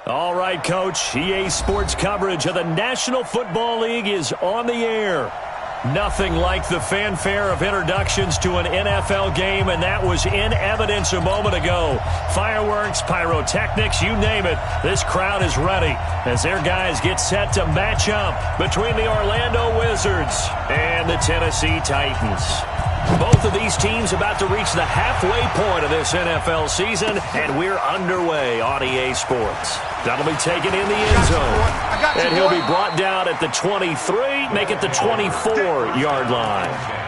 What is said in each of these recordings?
All right, Coach. EA Sports coverage of the National Football League is on the air. Nothing like the fanfare of introductions to an NFL game, and that was in evidence a moment ago. Fireworks, pyrotechnics, you name it. This crowd is ready as their guys get set to match up between the Orlando Wizards and the Tennessee Titans. Both of these teams about to reach the halfway point of this NFL season, and we're underway on EA Sports. That'll be taken in the end zone, and he'll be brought down at the 23, make it the 24-yard line.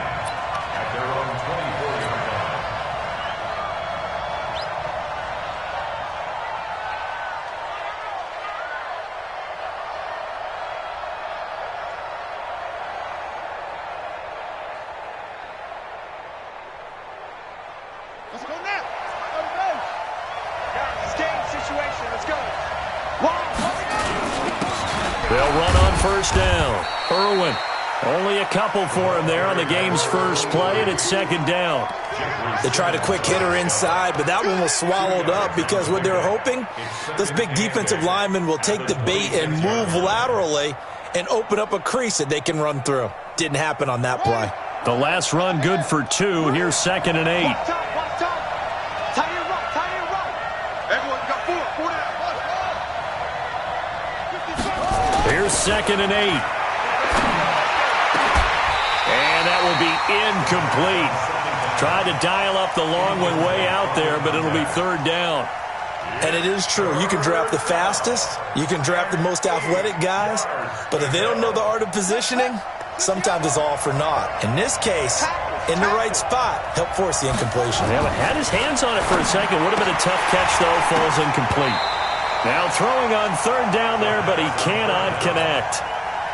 Let's go now. Go to base. It's game situation. Let's go. They'll run on first down. Irwin, only a couple for him there on the game's first play, and it's second down. They tried a quick hitter inside, but that one was swallowed up because what they're hoping, those big defensive linemen will take the bait and move laterally and open up a crease that they can run through. Didn't happen on that play. The last run good for 2. Here's 2nd and 8. Here's 2nd and 8. And that will be incomplete. Tried to dial up the long one way out there, but it'll be 3rd down. And it is true. You can draft the fastest. You can draft the most athletic guys. But if they don't know the art of positioning, sometimes it's all for naught. In this case, in the right spot, help force the incompletion. Yeah, but had his hands on it for a second. Would have been a tough catch, though. Falls incomplete. Now throwing on 3rd down there, but he cannot connect.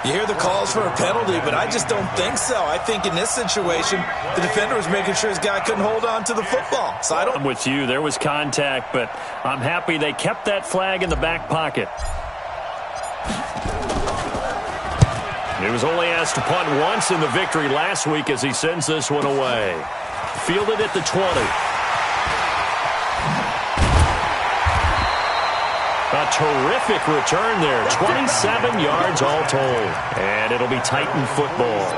You hear the calls for a penalty, but I just don't think so. I think in this situation, the defender was making sure his guy couldn't hold on to the football. So I'm with you. There was contact, but I'm happy they kept that flag in the back pocket. He was only asked to punt once in the victory last week as he sends this one away. Fielded at the 20. A terrific return there. 27 yards all told. And it'll be Titan football.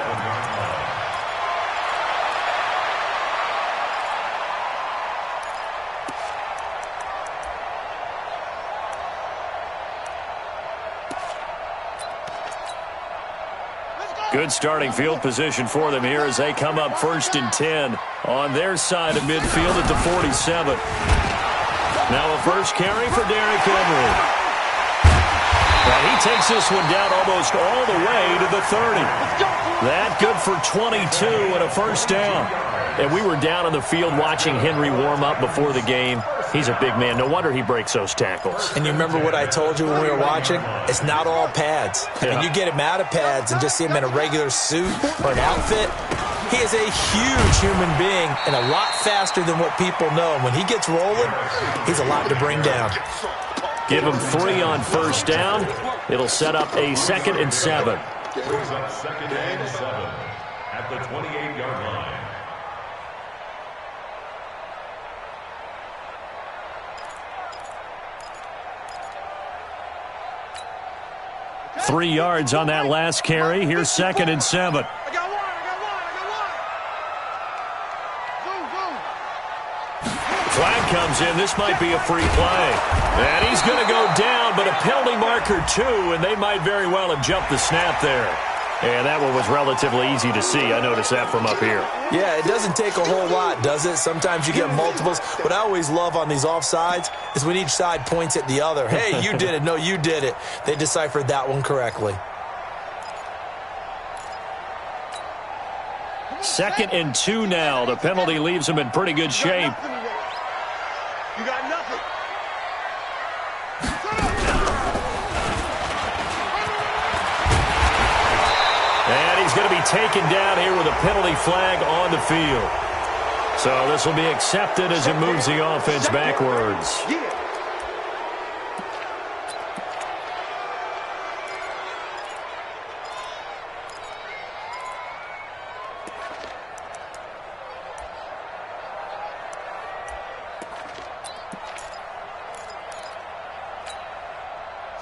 Good starting field position for them here as they come up 1st and 10 on their side of midfield at the 47. Now a first carry for Derrick Henry. Well, he takes this one down almost all the way to the 30. That good for 22 and a first down. And we were down on the field watching Henry warm up before the game. He's a big man. No wonder he breaks those tackles. And you remember what I told you when we were watching? It's not all pads. I mean, you get him out of pads and just see him in a regular suit or an outfit. He is a huge human being and a lot faster than what people know. And when he gets rolling, he's a lot to bring down. Give him 3 on first down. It'll set up a 2nd and 7. Brings up 2nd and 7 at the 28-yard line. Three yards on that last carry. Here's 2nd and 7. Flag comes in. This might be a free play. And he's going to go down, but a penalty marker too, and they might very well have jumped the snap there. And that one was relatively easy to see. I noticed that from up here. Yeah, it doesn't take a whole lot, does it? Sometimes you get multiples. What I always love on these offsides is when each side points at the other. Hey, you did it. No, you did it. They deciphered that one correctly. 2nd and 2 now. The penalty leaves them in pretty good shape. You got nothing. And he's going to be taken down here with a penalty flag on the field. So this will be accepted as it moves the offense backwards.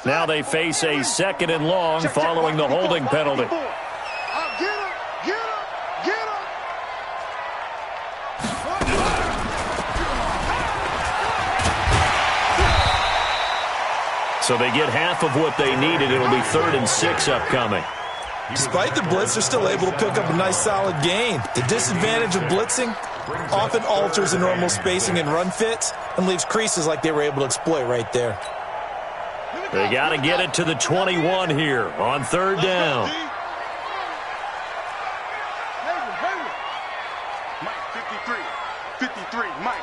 Now they face a 2nd and long following the holding penalty. Get him! Get him! Get him! So they get half of what they needed. It'll be 3rd and 6 upcoming. Despite the blitz, they're still able to pick up a nice solid gain. The disadvantage of blitzing often alters the normal spacing and run fits and leaves creases like they were able to exploit right there. They got to get it to the 21 here on 3rd down. Mike, 53, Mike.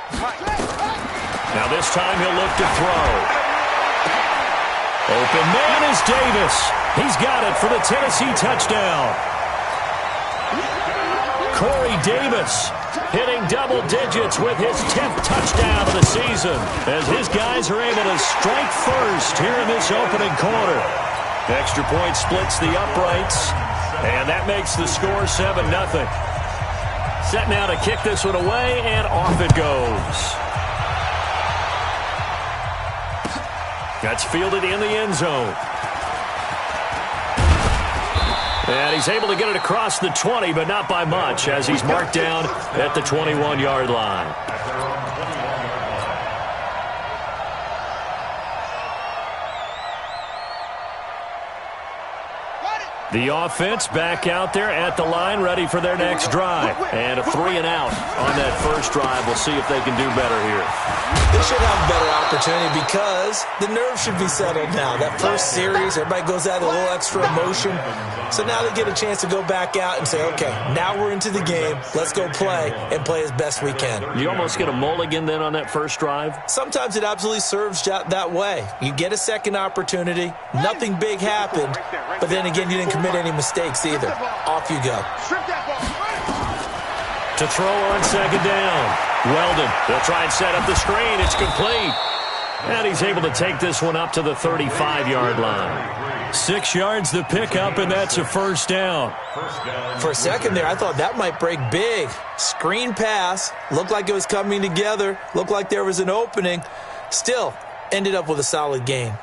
Now this time he'll look to throw. Open man is Davis. He's got it for the Tennessee touchdown. Corey Davis hitting double digits with his 10th touchdown of the season as his guys are able to strike first here in this opening quarter. Extra point splits the uprights, and that makes the score 7-0. Set now to kick this one away, and off it goes. That's fielded in the end zone. And he's able to get it across the 20, but not by much, as he's marked down at the 21-yard line. The offense back out there at the line, ready for their next drive. And a 3 and out on that first drive. We'll see if they can do better here. They should have a better opportunity because the nerves should be settled now. That first series, everybody goes out with a little extra emotion. So now they get a chance to go back out and say, okay, now we're into the game. Let's go play and play as best we can. You almost get a mulligan then on that first drive? Sometimes it absolutely serves that way. You get a second opportunity. Nothing big happened. But then again, you didn't commit any mistakes either. Off you go. To throw on 2nd down. Weldon, they'll try and set up the screen. It's complete. And he's able to take this one up to the 35-yard line. 6 yards the pickup, and that's a first down. For a second there, I thought that might break big. Screen pass. Looked like it was coming together. Looked like there was an opening. Still, ended up with a solid gain.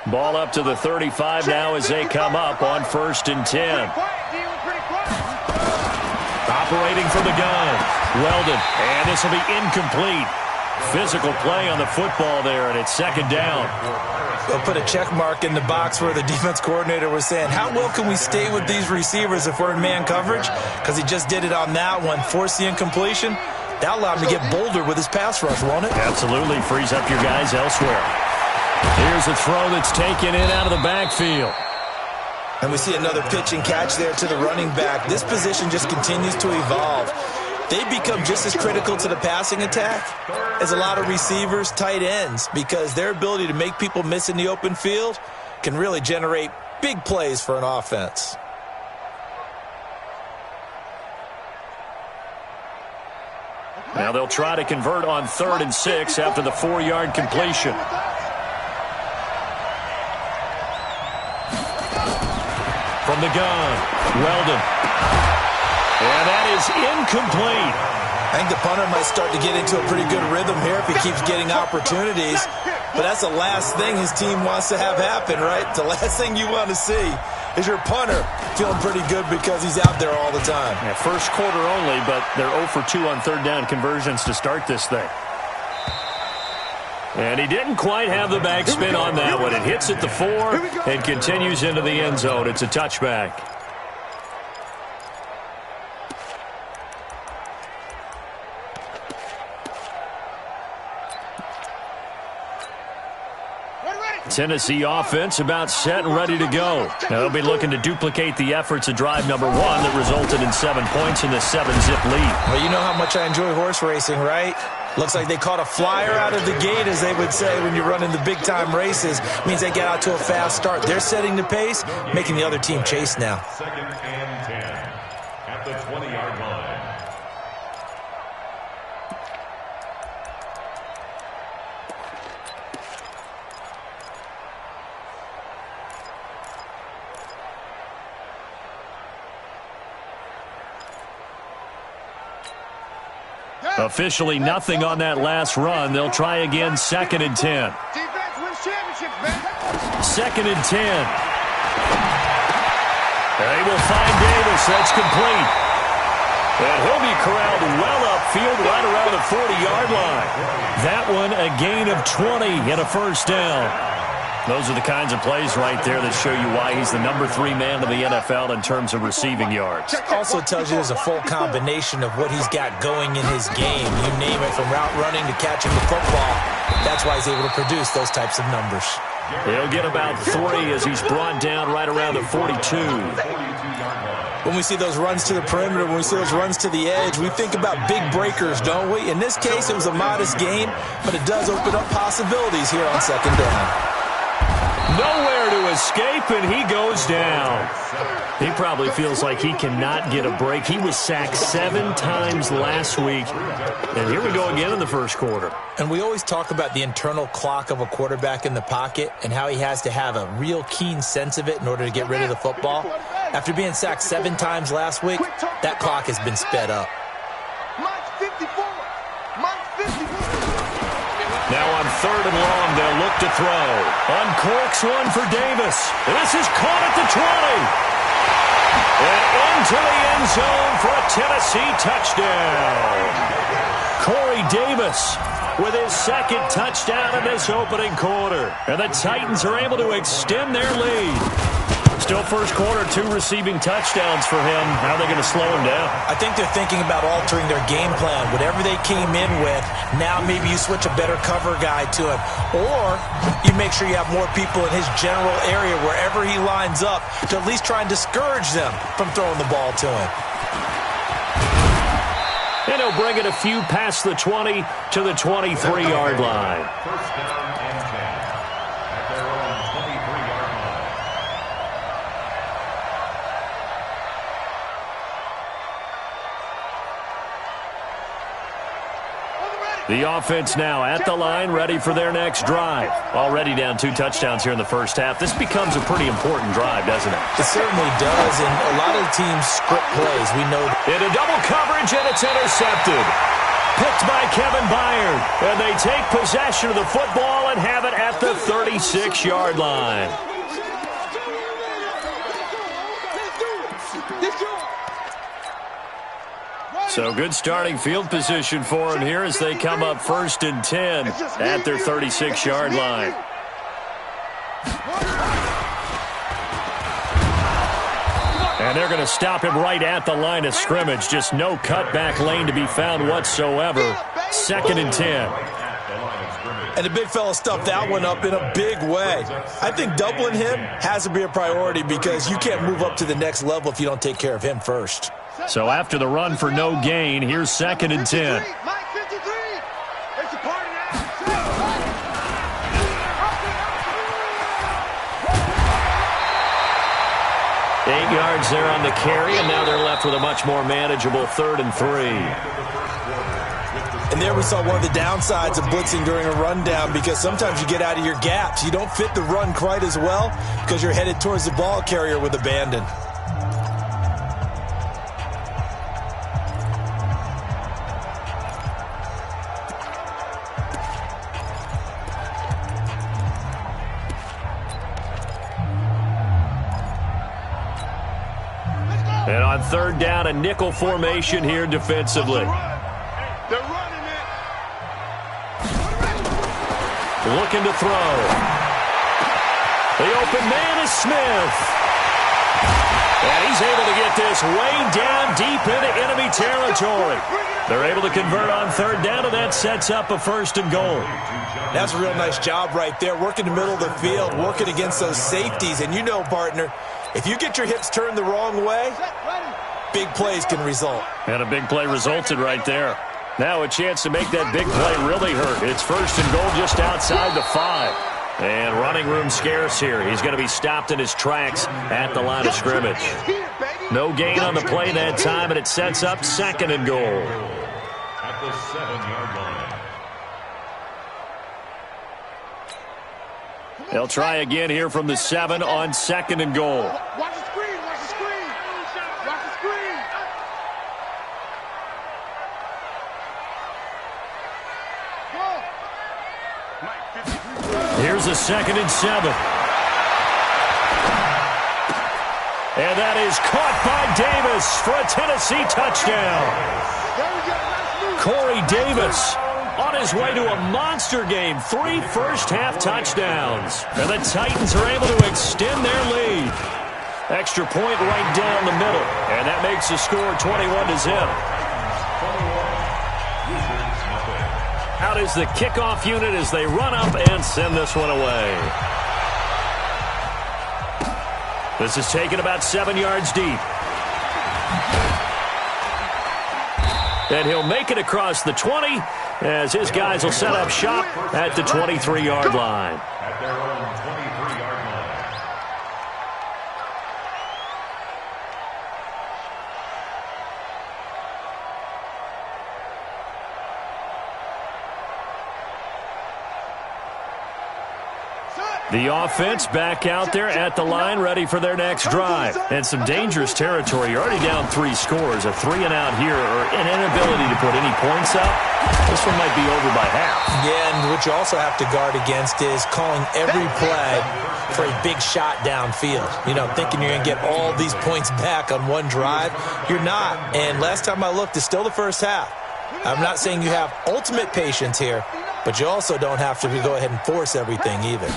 Ball up to the 35 now as they come up on 1st and 10. Operating from the gun. Weldon, and this will be incomplete. Physical play on the football there, and it's 2nd down. They'll put a check mark in the box where the defense coordinator was saying, how well can we stay with these receivers if we're in man coverage? Because he just did it on that one. Forced the incompletion. That allowed him to get bolder with his pass rush, won't it? Absolutely. Frees up your guys elsewhere. Here's a throw that's taken in out of the backfield. And we see another pitch and catch there to the running back. This position just continues to evolve. They become just as critical to the passing attack as a lot of receivers, tight ends, because their ability to make people miss in the open field can really generate big plays for an offense. Now they'll try to convert on 3rd and 6 after the 4-yard completion. From the gun, Weldon. And that is incomplete. I think the punter might start to get into a pretty good rhythm here if he keeps getting opportunities. But that's the last thing his team wants to have happen, right? The last thing you want to see is your punter feeling pretty good because he's out there all the time. Yeah, first quarter only, but they're 0 for 2 on 3rd down conversions to start this thing. And he didn't quite have the backspin on that one. It hits at the 4 and continues into the end zone. It's a touchback. Tennessee offense about set and ready to go. Now they'll be looking to duplicate the efforts of drive number 1 that resulted in 7 points in the 7-zip lead. Well, you know how much I enjoy horse racing, right? Looks like they caught a flyer out of the gate, as they would say when you're running the big-time races. Means they get out to a fast start. They're setting the pace, making the other team chase now. 2nd and 10 at the 20-yard line. Officially nothing on that last run. They'll try again, 2nd and 10. Defense wins championships, man. 2nd and 10. They will find Davis. That's complete. And he'll be corralled well upfield right around the 40-yard line. That one a gain of 20 and a first down. Those are the kinds of plays right there that show you why he's the number 3 man in the NFL in terms of receiving yards. Also tells you there's a full combination of what he's got going in his game. You name it, from route running to catching the football. That's why he's able to produce those types of numbers. He'll get about 3 as he's brought down right around the 42. When we see those runs to the perimeter, when we see those runs to the edge, we think about big breakers, don't we? In this case, it was a modest gain, but it does open up possibilities here on 2nd down. Nowhere to escape, and he goes down. He probably feels like he cannot get a break. He was sacked 7 times last week, and here we go again in the first quarter. And we always talk about the internal clock of a quarterback in the pocket and how he has to have a real keen sense of it in order to get rid of the football. After being sacked 7 times last week, that clock has been sped up. Now on 3rd and long, they'll look to throw. Uncorks one for Davis. This is caught at the 20. And into the end zone for a Tennessee touchdown. Corey Davis with his 2nd touchdown in this opening quarter. And the Titans are able to extend their lead. Still first quarter, 2 receiving touchdowns for him. How are they going to slow him down? I think they're thinking about altering their game plan. Whatever they came in with, now maybe you switch a better cover guy to him. Or you make sure you have more people in his general area wherever he lines up to at least try and discourage them from throwing the ball to him. And he'll bring it a few past the 20 to the 23-yard line. First down and 10 at their own 23-yard line. The offense now at the line, ready for their next drive. Already down 2 touchdowns here in the first half. This becomes a pretty important drive, doesn't it? It certainly does, and a lot of the teams script plays. We know that. Into double coverage, and it's intercepted. Picked by Kevin Byard. And they take possession of the football and have it at the 36-yard line. So good starting field position for him here as they come up 1st and 10 at their 36-yard line. And they're going to stop him right at the line of scrimmage. Just no cutback lane to be found whatsoever. 2nd and 10. And the big fella stuffed that one up in a big way. I think doubling him has to be a priority because you can't move up to the next level if you don't take care of him first. So after the run for no gain, here's 2nd and 10. Eight yards there on the carry, and now they're left with a much more manageable 3rd and 3. And there we saw one of the downsides of blitzing during a rundown because sometimes you get out of your gaps. You don't fit the run quite as well because you're headed towards the ball carrier with abandon. And on 3rd down, a nickel formation here defensively. They're running it. Looking to throw. The open man is Smith. And he's able to get this way down deep into enemy territory. They're able to convert on 3rd down, and that sets up a 1st and goal. That's a real nice job right there, working the middle of the field, working against those safeties. And you know, partner, if you get your hips turned the wrong way, big plays can result. And a big play resulted right there. Now a chance to make that big play really hurt. It's 1st and goal just outside the 5. And running room scarce here. He's going to be stopped in his tracks at the line of scrimmage. No gain on the play that time, and it sets up 2nd and goal. At the 7-yard line. They'll try again here from the 7 on 2nd and goal. Watch the screen, watch the screen. Watch the screen. Here's a 2nd and 7. And that is caught by Davis for a Tennessee touchdown. Corey Davis on his way to a monster game. 3 first-half touchdowns. And the Titans are able to extend their lead. Extra point right down the middle. And that makes the score 21-0. Out is the kickoff unit as they run up and send this one away. This is taken about 7 yards deep. And he'll make it across the 20 as his guys will set up shop at the 23-yard line. At their own 23-yard line. The offense back out there at the line, ready for their next drive. And some dangerous territory. You're already down 3 scores. A 3-and-out here or an inability to put any points up. This one might be over by half. Yeah, and what you also have to guard against is calling every play for a big shot downfield. You know, thinking you're going to get all these points back on one drive. You're not. And last time I looked, it's still the first half. I'm not saying you have ultimate patience here, but you also don't have to go ahead and force everything either.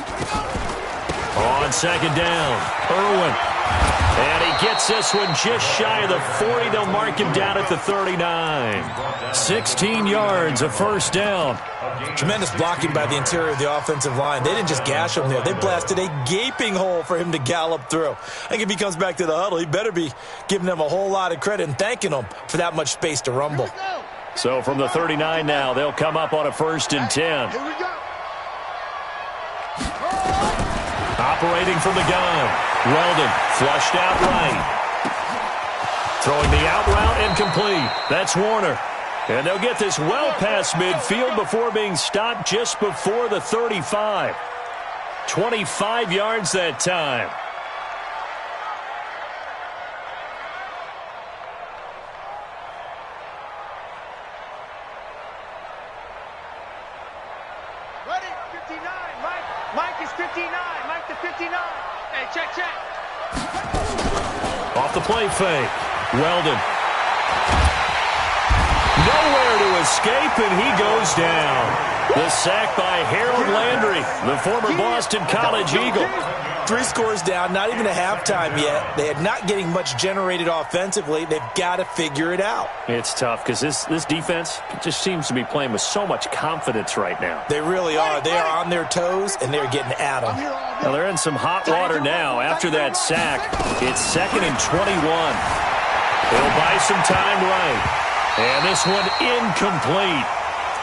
On 2nd down, Irwin. And he gets this one just shy of the 40. They'll mark him down at the 39. 16 yards, a first down. Tremendous blocking by the interior of the offensive line. They didn't just gash him there. They blasted a gaping hole for him to gallop through. I think if he comes back to the huddle, he better be giving them a whole lot of credit and thanking them for that much space to rumble. So from the 39 now, they'll come up on a 1st and 10. Here we go. Operating from the gun. Weldon flushed out right. Throwing the out route incomplete. That's Warner. And they'll get this well past midfield before being stopped just before the 35. 25 yards that time. Ready? 59. Mike is 59. Mike to 59. Hey, check. Off the play fake. Weldon. Nowhere to escape, and he goes down. The sack by Harold Landry, the former Boston College Eagle. 3 scores down, not even a halftime yet. They are not getting much generated offensively. They've got to figure it out. It's tough because this defense just seems to be playing with so much confidence right now. They really are. They are on their toes, and they're getting at them. Now they're in some hot water now after that sack. It's 2nd and 21. They'll buy some time right. And this one incomplete.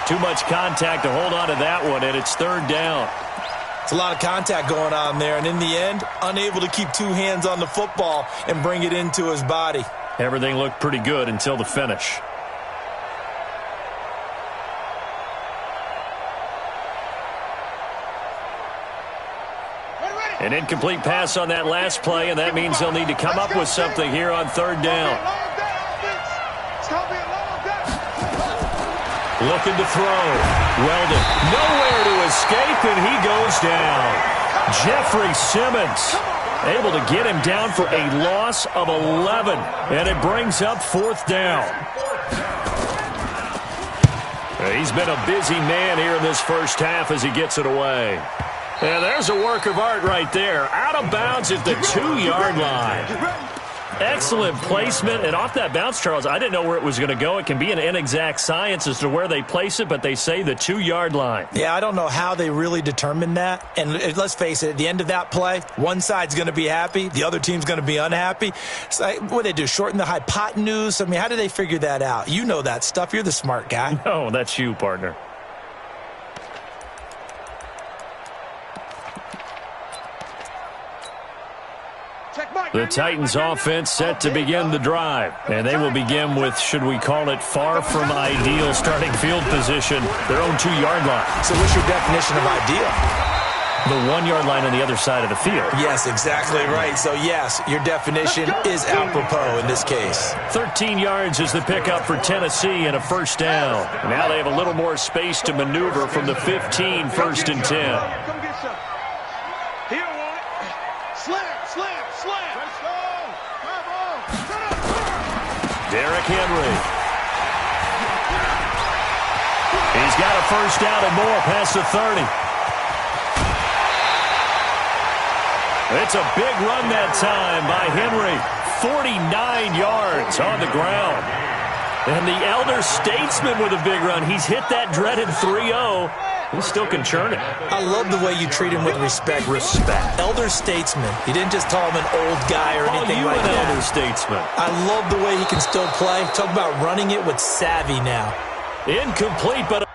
Too much contact to hold on to that one, and it's 3rd down. It's a lot of contact going on there, and in the end, unable to keep 2 hands on the football and bring it into his body. Everything looked pretty good until the finish. An incomplete pass on that last play, and that means they'll need to come up with something here on 3rd down. Looking to throw. Weldon. Nowhere to escape, and he goes down. Jeffrey Simmons able to get him down for a loss of 11. And it brings up 4th down. He's been a busy man here in this first half as he gets it away. And there's a work of art right there. Out of bounds at the 2-yard line. Excellent placement, and off that bounce, Charles, I didn't know where it was going to go. It can be an inexact science as to where they place it, but they say the 2-yard line. Yeah, I don't know how they really determined that. And let's face it, at the end of that play, one side's going to be happy, the other team's going to be unhappy. It's like, what do they do, shorten the hypotenuse? I mean, how do they figure that out? You know that stuff. You're the smart guy. No, that's you, partner. The Titans offense set to begin the drive. And they will begin with, should we call it, far from ideal starting field position, their own 2-yard line. So what's your definition of ideal? The 1-yard line on the other side of the field. Yes, exactly right. So, yes, your definition is apropos in this case. 13 yards is the pickup for Tennessee and a first down. Now they have a little more space to maneuver from the 15, 1st and 10. Come get some. Derrick Henry. He's got a first down and more past the 30. It's a big run that time by Henry. 49 yards on the ground. And the elder statesman with a big run. He's hit that dreaded 3-0. He still can churn it. I love the way you treat him with respect. Elder statesman. You didn't just call him an old guy or anything like that. Elder statesman. I love the way he can still play. Talk about running it with savvy now. Incomplete, but...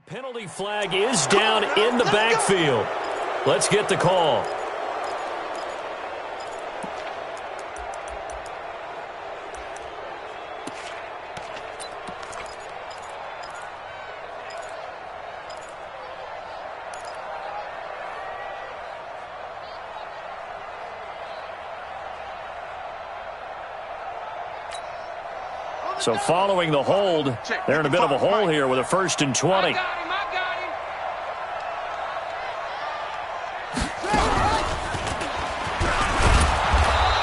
Penalty flag is down in the backfield. Let's get the call. So following the hold, they're in a bit of a hole here with a 1st and 20.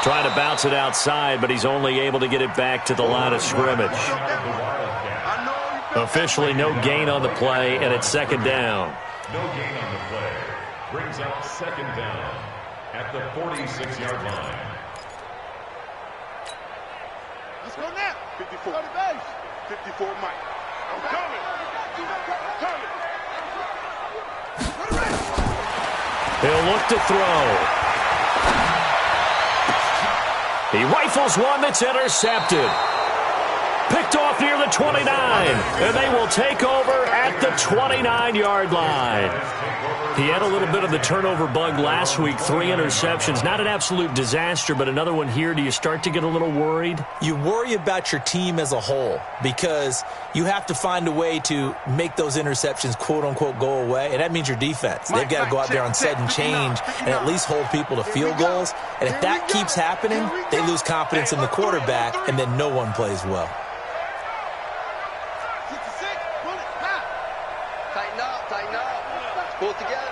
Trying to bounce it outside, but he's only able to get it back to the line of scrimmage. Officially no gain on the play, and it's 2nd down. No gain on the play. Brings up 2nd down at the 46-yard line. Let's go now. 54. 54, Mike. I'm coming. He'll look to throw. He rifles one that's intercepted. Picked off near the 29, and they will take over at the 29-yard line. He had a little bit of the turnover bug last week, 3 interceptions. Not an absolute disaster, but another one here. Do you start to get a little worried? You worry about your team as a whole because you have to find a way to make those interceptions, quote-unquote, go away, and that means your defense. They've got to go out there on sudden change and at least hold people to field goals, and if that keeps happening, they lose confidence in the quarterback, and then no one plays well. Tighten up. Pull it together.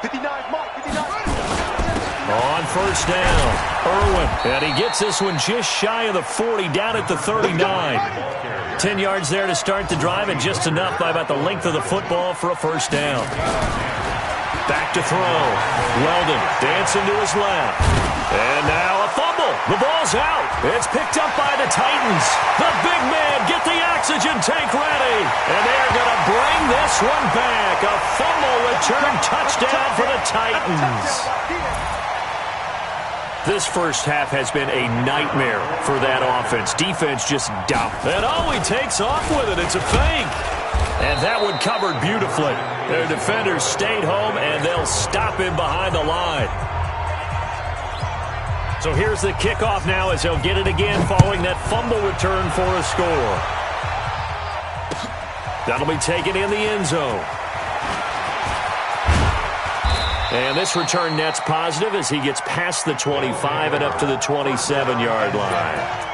59, Mike, 59. On 1st down, Irwin, and he gets this one just shy of the 40, down at the 39. 10 yards there to start the drive, and just enough by about the length of the football for a 1st down. Back to throw. Weldon dancing to his left. And now a fumble. The ball's out. It's picked up by the Titans. The big man, get the oxygen tank ready. And they're going to bring this one back. A fumble return touchdown for the Titans. This first half has been a nightmare for that offense. Defense just dumped. And he takes off with it. It's a fake. And that one covered beautifully. Their defenders stayed home, and they'll stop him behind the line. So here's the kickoff now as they'll get it again following that fumble return for a score. That'll be taken in the end zone. And this return net's positive as he gets past the 25 and up to the 27-yard line.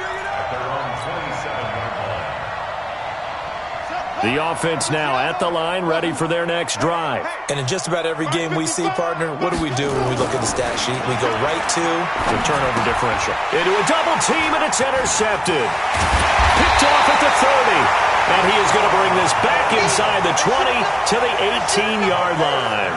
The offense now at the line, ready for their next drive. And in just about every game we see, partner, what do we do when we look at the stat sheet? We go right to the turnover differential. Into a double team, and it's intercepted. Picked off at the 30. And he is going to bring this back inside the 20 to the 18-yard line.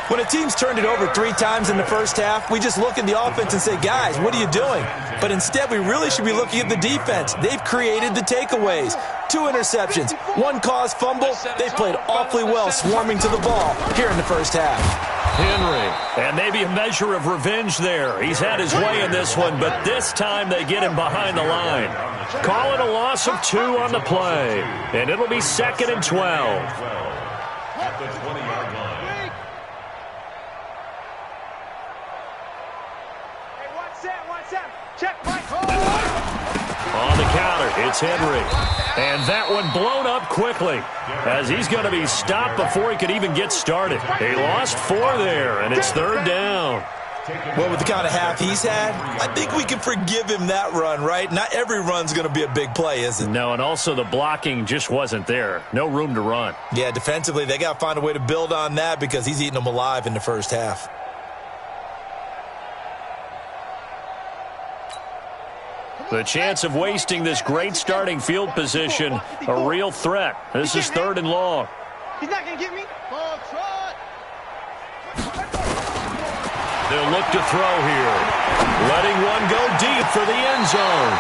When a team's turned it over 3 times in the first half, we just look at the offense and say, guys, what are you doing? But instead, we really should be looking at the defense. They've created the takeaways. 2 interceptions, 1 caused fumble. They played awfully well swarming to the ball here in the first half. Henry, and maybe a measure of revenge there. He's had his way in this one, but this time they get him behind the line. Call it a loss of 2 on the play, and it'll be 2nd and 12. At the 20-yard line. On the counter, it's Henry. And that one blown up quickly as he's going to be stopped before he could even get started. He lost 4 there, and it's 3rd down. Well, with the kind of half he's had, I think we can forgive him that run, right? Not every run's going to be a big play, is it? No, and also the blocking just wasn't there. No room to run. Yeah, defensively, they got to find a way to build on that because he's eating them alive in the first half. The chance of wasting this great starting field position, a real threat. This is 3rd and long. He's not going to get me. They'll look to throw here. Letting one go deep for the end zone.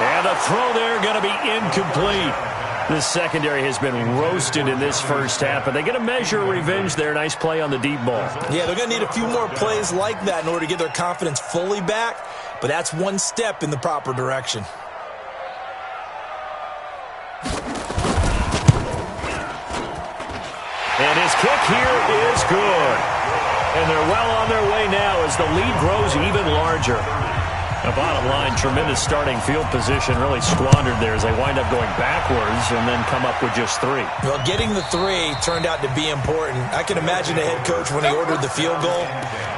And a throw there going to be incomplete. The secondary has been roasted in this first half, but they get a measure of revenge there. Nice play on the deep ball. Yeah, they're going to need a few more plays like that in order to get their confidence fully back, but that's one step in the proper direction. And his kick here is good. And they're well on their way now as the lead grows even larger. The bottom line, tremendous starting field position, really squandered there as they wind up going backwards and then come up with just 3. Well, getting the 3 turned out to be important. I can imagine the head coach when he ordered the field goal.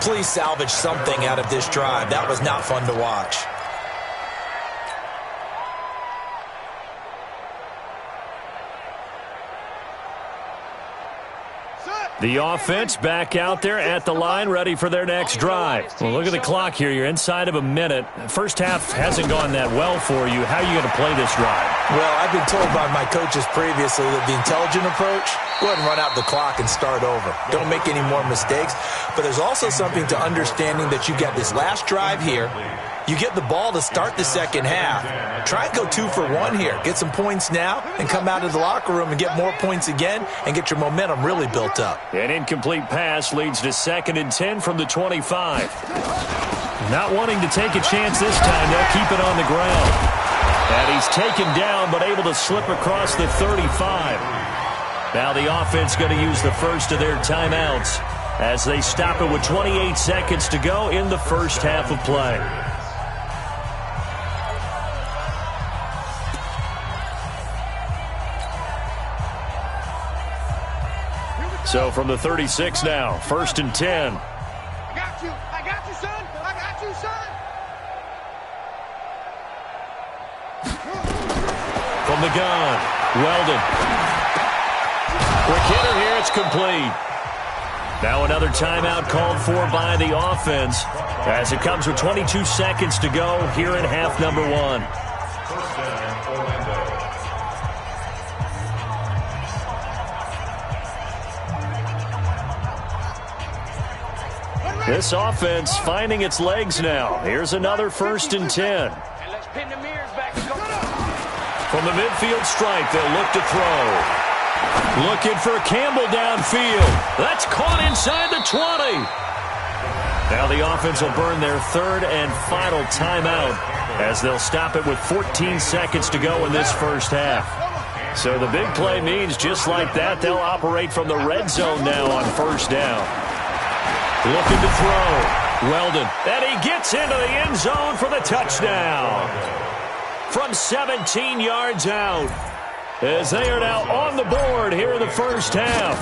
Please salvage something out of this drive. That was not fun to watch. The offense back out there at the line, ready for their next drive. Well, look at the clock here. You're inside of a minute. First half hasn't gone that well for you. How are you going to play this drive? Well, I've been told by my coaches previously that the intelligent approach, go ahead and run out the clock and start over. Don't make any more mistakes. But there's also something to understanding that you got this last drive here. You get the ball to start the second half. Try and go 2 for 1 here. Get some points now and come out of the locker room and get more points again and get your momentum really built up. An incomplete pass leads to 2nd and 10 from the 25. Not wanting to take a chance this time, they'll keep it on the ground. And he's taken down but able to slip across the 35. Now the offense going to use the first of their timeouts as they stop it with 28 seconds to go in the first half of play. So from the 36 now, 1st and 10. I got you, son. I got you, son. From the gun, Weldon. Quick hitter here, it's complete. Now another timeout called for by the offense as it comes with 22 seconds to go here in half number 1. First down, Orlando. Run, This offense finding its legs now. Here's another 1st and 10. And let's pin the mirrors back and go. From the midfield stripe, they'll look to throw. Looking for Campbell downfield. That's caught inside the 20. Now the offense will burn their 3rd and final timeout as they'll stop it with 14 seconds to go in this first half. So the big play means just like that, they'll operate from the red zone now on 1st down. Looking to throw. Weldon. And he gets into the end zone for the touchdown. From 17 yards out, as they are now on the board here in the first half.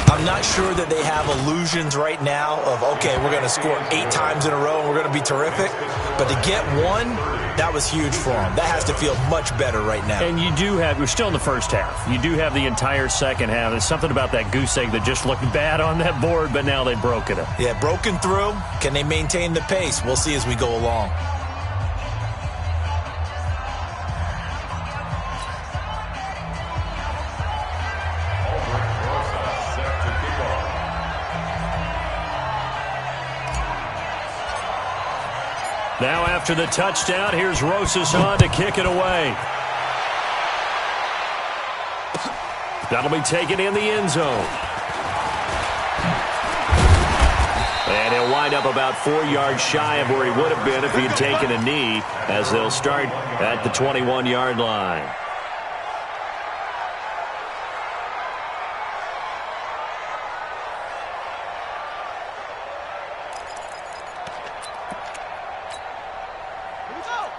I'm not sure that they have illusions right now of, okay, we're going to score 8 times in a row and we're going to be terrific. But to get one, that was huge for them. That has to feel much better right now. And you do have, we're still in the first half. You do have the entire second half. There's something about that goose egg that just looked bad on that board, but now they've broken it. Yeah, broken through. Can they maintain the pace? We'll see as we go along. Now after the touchdown, here's Rosas on to kick it away. That'll be taken in the end zone. And he'll wind up about 4 yards shy of where he would have been if he had taken a knee, as they'll start at the 21-yard line.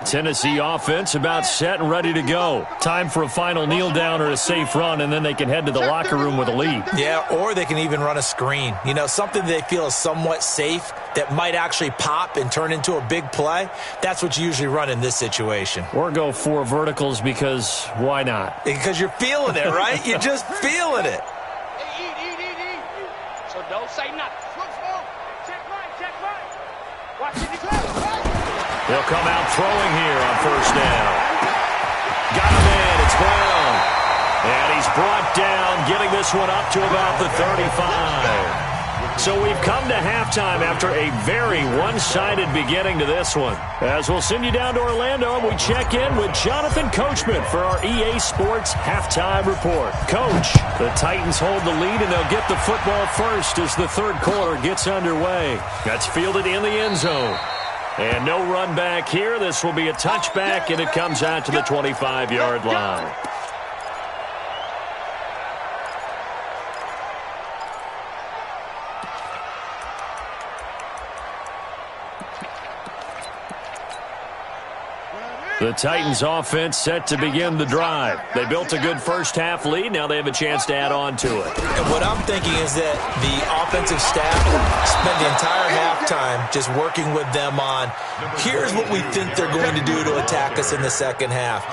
Tennessee offense about set and ready to go. Time for a final kneel down or a safe run, and then they can head to the locker room with a lead. Yeah, or they can even run a screen. You know, something they feel is somewhat safe that might actually pop and turn into a big play. That's what you usually run in this situation. Or go 4 verticals because why not? Because you're feeling it, right? You're just feeling it. Eat. So don't say nothing. Check right. Watch it. He'll come out throwing here on 1st down. Got him in. It's Brown. And he's brought down, getting this one up to about the 35. So we've come to halftime after a very one-sided beginning to this one. As we'll send you down to Orlando, we check in with Jonathan Coachman for our EA Sports Halftime Report. Coach, the Titans hold the lead, and they'll get the football first as the 3rd quarter gets underway. That's fielded in the end zone. And no run back here. This will be a touchback, and it comes out to the 25-yard line. The Titans offense set to begin the drive. They built a good first half lead. Now they have a chance to add on to it. And what I'm thinking is that the offensive staff spent the entire halftime just working with them on, here's what we think they're going to do to attack us in the second half.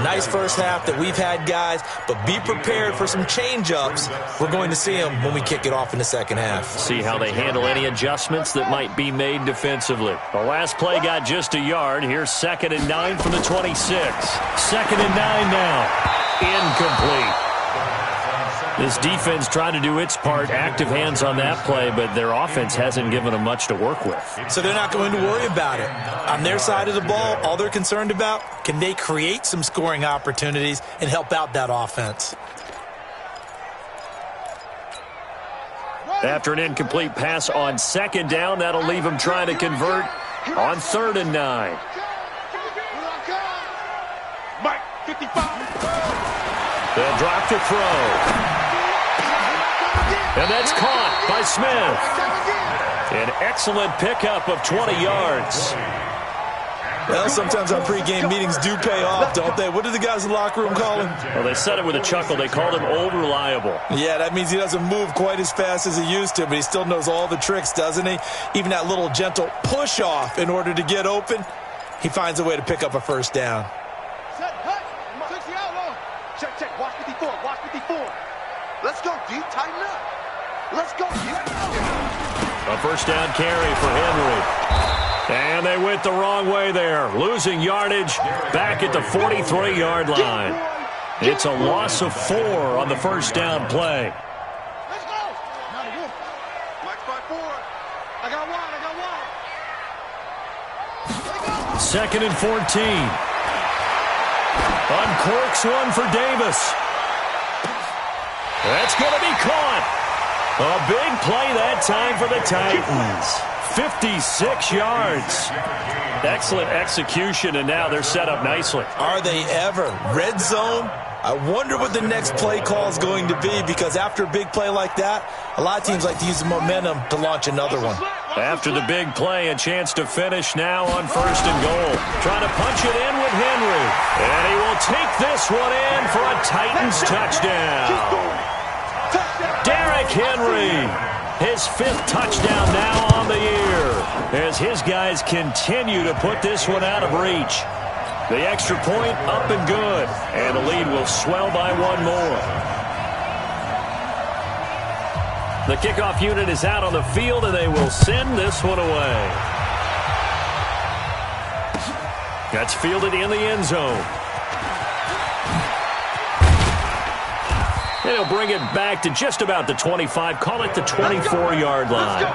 Nice first half that we've had, guys, but be prepared for some change-ups. We're going to see them when we kick it off in the second half. See how they handle any adjustments that might be made defensively. The last play got just a yard. Here's 2nd and 9 from the 26. 2nd and 9 now. Incomplete. This defense tried to do its part, active hands on that play, but their offense hasn't given them much to work with. So they're not going to worry about it. On their side of the ball, all they're concerned about, can they create some scoring opportunities and help out that offense? After an incomplete pass on 2nd down, that'll leave them trying to convert on 3rd and 9. Mike, 55. They'll drop to throw. And that's caught by Smith. An excellent pickup of 20 yards. Well, sometimes our pregame meetings do pay off, don't they? What do the guys in the locker room call him? Well, they said it with a chuckle. They called him Old Reliable. Yeah, that means he doesn't move quite as fast as he used to, but he still knows all the tricks, doesn't he? Even that little gentle push-off in order to get open, he finds a way to pick up a first down. Check. Watch 54. Let's go, D. Tighten up. Let's go, D. A first down carry for Henry. And they went the wrong way there. Losing yardage back at the 43-yard line. It's a loss of 4 on the first down play. Let's go. Mike's by 4. I got 2nd and 14. Uncorks one for Davis. That's going to be caught. A big play that time for the Titans. 56 yards. Excellent execution, and now they're set up nicely. Are they ever? Red zone? I wonder what the next play call is going to be, because after a big play like that, a lot of teams like to use the momentum to launch another one. After the big play, a chance to finish now on 1st and goal. Trying to punch it in with Henry. And he will take this one in for a Titans touchdown. Derrick Henry, his 5th touchdown now on the year, as his guys continue to put this one out of reach. The extra point up and good, and the lead will swell by one more. The kickoff unit is out on the field, and they will send this one away. That's fielded in the end zone. And he'll bring it back to just about the 25. Call it the 24-yard line.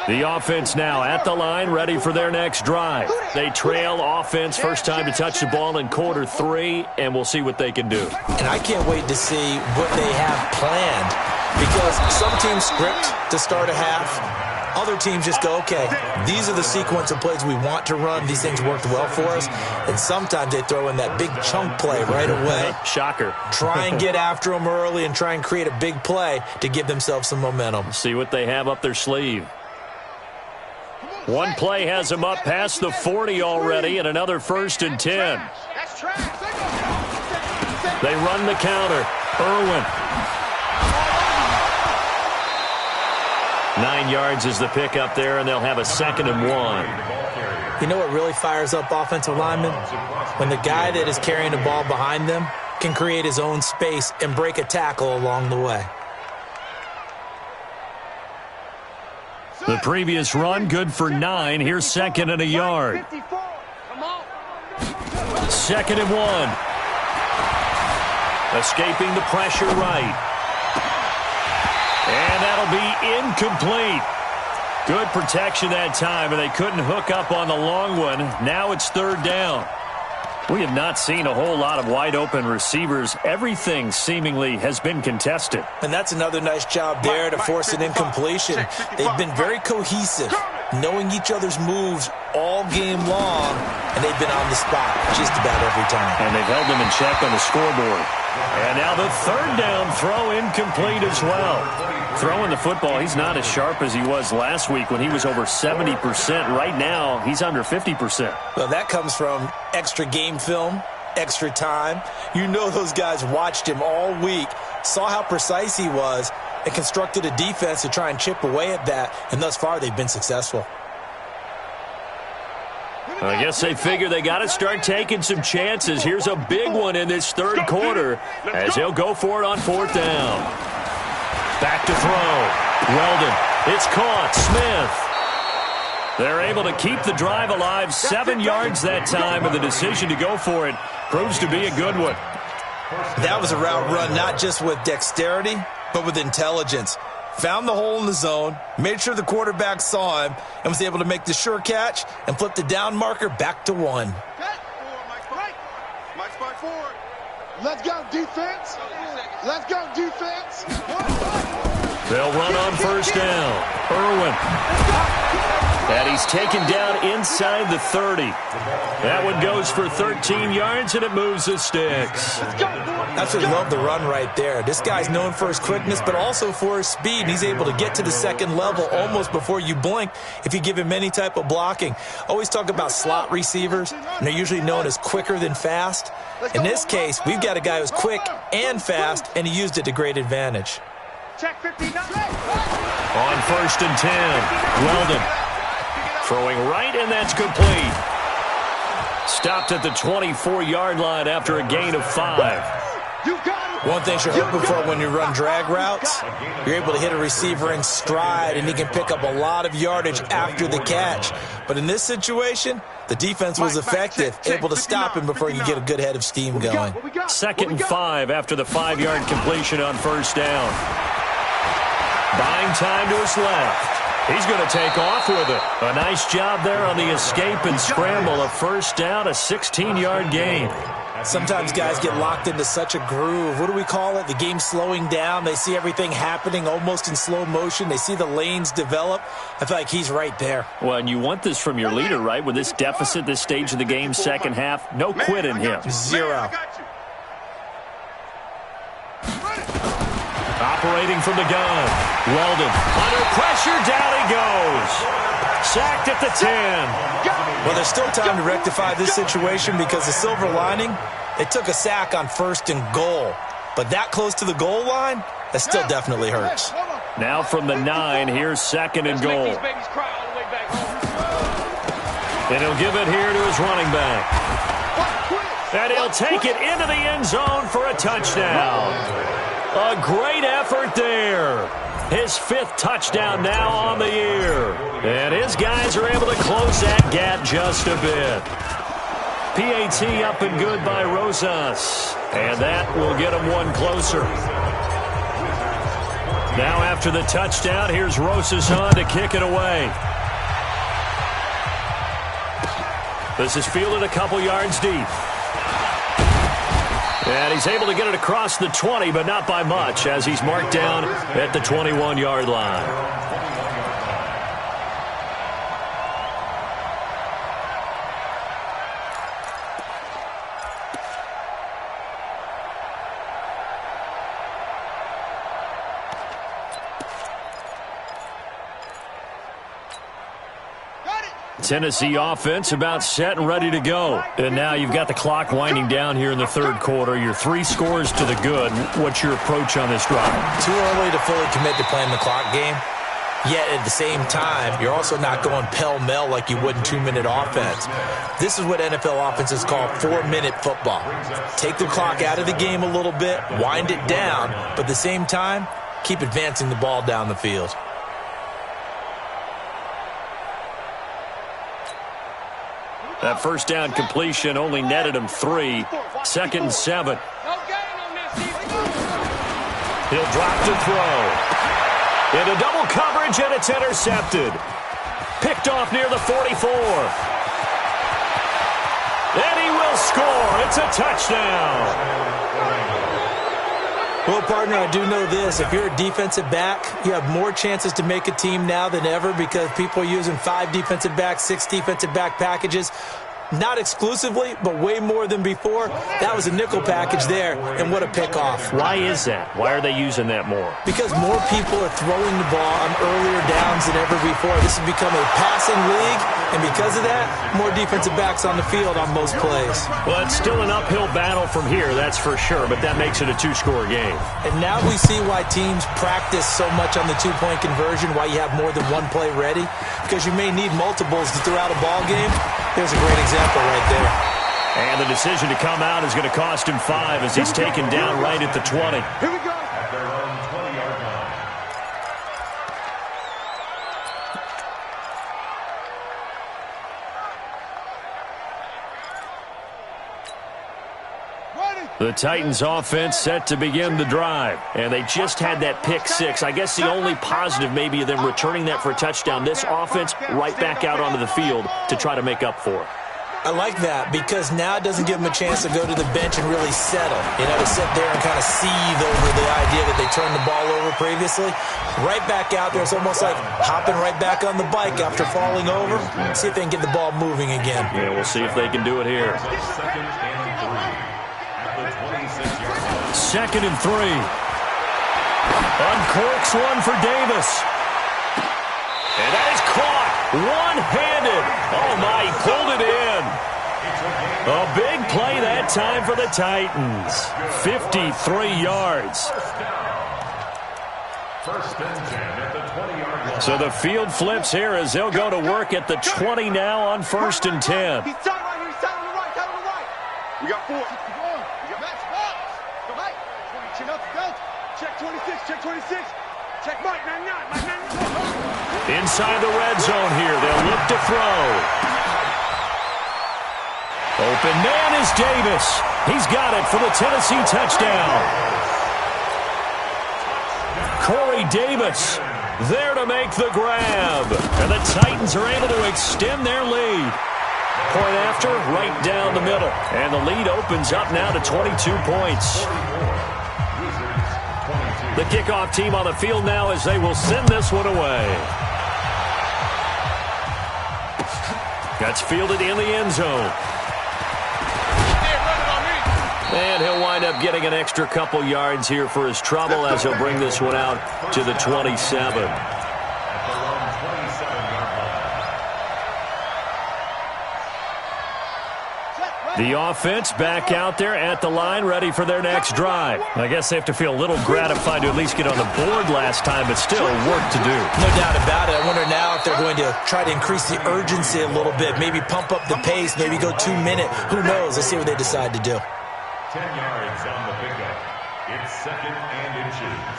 The offense now at the line, ready for their next drive. They trail offense, first time to touch the ball in quarter 3, and we'll see what they can do. And I can't wait to see what they have planned, because some teams script to start a half. Other teams just go, okay, these are the sequence of plays we want to run. These things worked well for us. And sometimes they throw in that big chunk play right away. Shocker. Try and get after them early and try and create a big play to give themselves some momentum. See what they have up their sleeve. One play has them up past the 40 already, and another 1st and 10. They run the counter. Irwin. 9 yards is the pick up there, and they'll have a 2nd and 1. You know what really fires up offensive linemen? When the guy that is carrying the ball behind them can create his own space and break a tackle along the way. The previous run, good for 9. Here's 2nd and a yard. 2nd and 1. Escaping the pressure right. And that'll be incomplete. Good protection that time, and they couldn't hook up on the long one. Now it's 3rd down. We have not seen a whole lot of wide-open receivers. Everything seemingly has been contested. And that's another nice job there to force an incompletion. They've been very cohesive, knowing each other's moves all game long, and they've been on the spot just about every time. And they've held them in check on the scoreboard. And now the 3rd down throw incomplete as well. Throwing the football, he's not as sharp as he was last week when he was over 70%. Right now, he's under 50%. Well, that comes from extra game film, extra time. You know those guys watched him all week, saw how precise he was, and constructed a defense to try and chip away at that, and thus far they've been successful. I guess they figure they got to start taking some chances. Here's a big one in this 3rd quarter as he'll go for it on 4th down. Back to throw. Weldon. It's caught. Smith. They're able to keep the drive alive. 7 yards that time, and the decision to go for it proves to be a good one. That was a route run not just with dexterity, but with intelligence. Found the hole in the zone, made sure the quarterback saw him, and was able to make the sure catch and flip the down marker back to 1. Mike's back forward. Let's go, defense. Let's go, defense. They'll run on 1st down. Irwin. And he's taken down inside the 30. That one goes for 13 yards, and it moves the sticks. That's what you love the run right there. This guy's known for his quickness, but also for his speed. And he's able to get to the 2nd level almost before you blink if you give him any type of blocking. Always talk about slot receivers, and they're usually known as quicker than fast. In this case, we've got a guy who's quick and fast, and he used it to great advantage. Check 59. On 1st and 10, Weldon throwing right, and that's complete. Stopped at the 24-yard line after a gain of 5. You got it. One thing you're hoping for when you run drag routes, you're able to hit a receiver in stride, and he can pick up a lot of yardage after the catch. But in this situation, the defense was effective, able to stop him before he could get a good head of steam going. 2nd and 5 after the 5-yard completion on 1st down. Buying time to his left. He's going to take off with it. A nice job there on the escape and scramble. A 1st down, a 16-yard gain. Sometimes guys get locked into such a groove. What do we call it? The game's slowing down. They see everything happening almost in slow motion. They see the lanes develop. I feel like he's right there. Well, and you want this from your leader, right? With this deficit, this stage of the game, second half, no quit in him. Zero. Operating from the gun. Weldon under pressure, down he goes. Sacked at the 10. Well, there's still time to rectify this situation because the silver lining, they took a sack on 1st and goal. But that close to the goal line, that still definitely hurts. Now from the 9, here's 2nd and goal. And he'll give it here to his running back. And he'll take it into the end zone for a touchdown. A great effort there. His 5th touchdown now on the year. And his guys are able to close that gap just a bit. PAT up and good by Rosas. And that will get him one closer. Now after the touchdown, here's Rosas on to kick it away. This is fielded a couple yards deep. And he's able to get it across the 20, but not by much, as he's marked down at the 21-yard line. Tennessee offense about set and ready to go. And now you've got the clock winding down here in the 3rd quarter. You're 3 scores to the good. What's your approach on this drive? Too early to fully commit to playing the clock game. Yet at the same time, you're also not going pell-mell like you would in 2-minute offense. This is what NFL offenses call 4-minute football. Take the clock out of the game a little bit, wind it down, but at the same time, keep advancing the ball down the field. That 1st down completion only netted him 3. 2nd and 7. He'll drop to throw. Into double coverage, and it's intercepted. Picked off near the 44. And he will score. It's a touchdown. Well, partner, I do know this. If you're a defensive back, you have more chances to make a team now than ever because people are using 5 defensive backs, 6 defensive back packages. Not exclusively, but way more than before. That was a nickel package there, and what a pickoff. Why is that? Why are they using that more? Because more people are throwing the ball on earlier downs than ever before. This has become a passing league, and because of that, more defensive backs on the field on most plays. Well, it's still an uphill battle from here, that's for sure, but that makes it a 2-score game. And now we see why teams practice so much on the 2-point conversion, why you have more than one play ready, because you may need multiples to throw out a ball game. Here's a great example right there. And the decision to come out is going to cost him 5 as he's taken down right at the 20. Here we go. At their own 20-yard line. The Titans offense set to begin the drive. And they just had that pick 6. I guess the only positive maybe of them returning that for a touchdown. This offense right back out onto the field to try to make up for it. I like that because now it doesn't give them a chance to go to the bench and really settle. You know, to sit there and kind of seethe over the idea that they turned the ball over previously. Right back out there. It's almost like hopping right back on the bike after falling over. See if they can get the ball moving again. Yeah, we'll see if they can do it here. 2nd and 3 at the 26-yard line. 2nd and 3. Uncorks one for Davis. And that is caught one-handed. Oh, my, he pulled it in. A big play that time for the Titans. 53 yards. First and 10 at the 20-yard line. So the field flips here as they'll go to work at the 20 now on 1st and 10. He's tight right here. He's tight on the right. Tight on the right. We got 4. We got max box. Go back. 26. Check Mike, 99. Mike, 99. Inside the red zone here. They'll look to throw. Open man is Davis. He's got it for the Tennessee touchdown. Corey Davis there to make the grab. And the Titans are able to extend their lead. Point after, right down the middle. And the lead opens up now to 22 points. The kickoff team on the field now as they will send this one away. That's fielded in the end zone. And he'll wind up getting an extra couple yards here for his trouble as he'll bring this one out to the 27. The offense back out there at the line, ready for their next drive. I guess they have to feel a little gratified to at least get on the board last time, but still work to do. No doubt about it. I wonder now if they're going to try to increase the urgency a little bit, maybe pump up the pace, maybe go 2 minute. Who knows? Let's see what they decide to do. 10 yards on the pickup. It's 2nd and inches.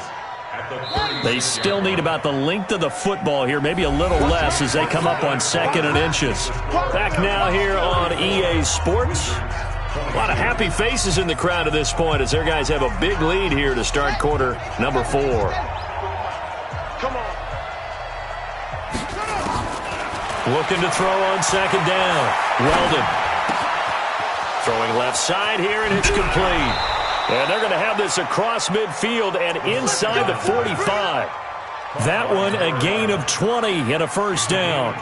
They still need about the length of the football here, maybe a little less as they come up on 2nd and inches. Back now here on EA Sports. A lot of happy faces in the crowd at this point as their guys have a big lead here to start quarter number 4. Come on. Looking to throw on 2nd down. Weldon. Throwing left side here, and it's complete. And they're going to have this across midfield and inside the 45. That one a gain of 20 and a first down.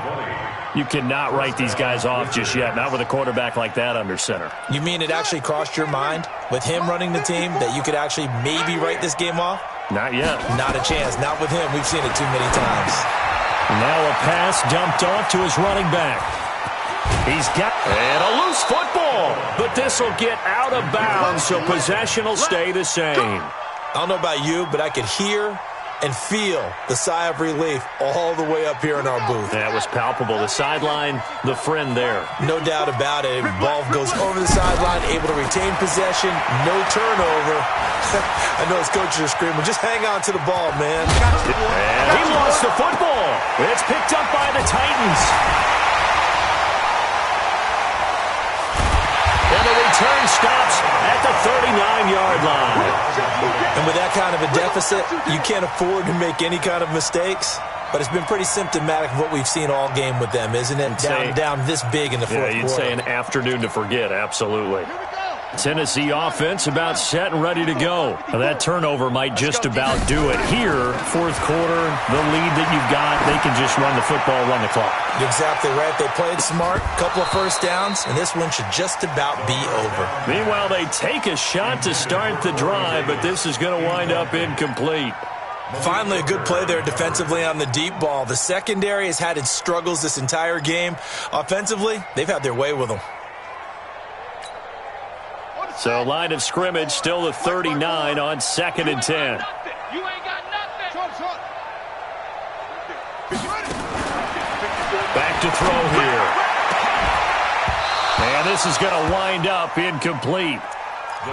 You cannot write these guys off just yet, not with a quarterback like that under center. You mean it actually crossed your mind with him running the team that you could actually maybe write this game off? Not yet. Not a chance. Not with him. We've seen it too many times. Now a pass dumped off to his running back. He's got and a loose football, but this will get out of bounds, so possession will stay the same. I don't know about you, but I could hear and feel the sigh of relief all the way up here in our booth. That was palpable. The sideline, the friend there. No doubt about it. Ball goes over the sideline, able to retain possession, no turnover. I know his coaches are screaming, just hang on to the ball, man. And he lost the football. It's picked up by the Titans. And the return stops at the 39-yard line. And with that kind of a deficit, you can't afford to make any kind of mistakes. But it's been pretty symptomatic of what we've seen all game with them, isn't it? Down this big in the fourth quarter. Yeah, you'd say an afternoon to forget, absolutely. Tennessee offense about set and ready to go. Now that turnover might just about do it. Here, fourth quarter, the lead that you've got, they can just run the football, run the clock. You're exactly right. They played smart, couple of first downs, and this one should just about be over. Meanwhile, they take a shot to start the drive, but this is going to wind up incomplete. Finally, a good play there defensively on the deep ball. The secondary has had its struggles this entire game. Offensively, they've had their way with them. So line of scrimmage still the 39 on 2nd and 10. You ain't got nothing. Back to throw here. And this is going to wind up incomplete.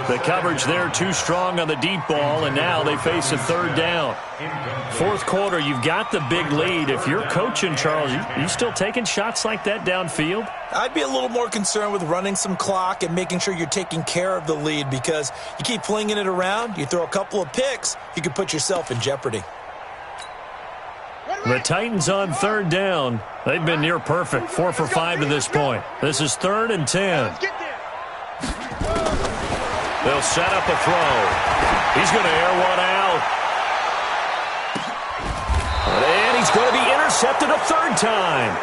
The coverage there too strong on the deep ball, and now they face a 3rd down. Fourth quarter, you've got the big lead. If you're coaching, Charles, you still taking shots like that downfield? I'd be a little more concerned with running some clock and making sure you're taking care of the lead, because you keep flinging it around, you throw a couple of picks, you could put yourself in jeopardy. The Titans on 3rd down. They've been near perfect, 4 for 5 to this point. This is 3rd and 10. They'll set up a throw. He's going to air one out. And he's going to be intercepted a 3rd time.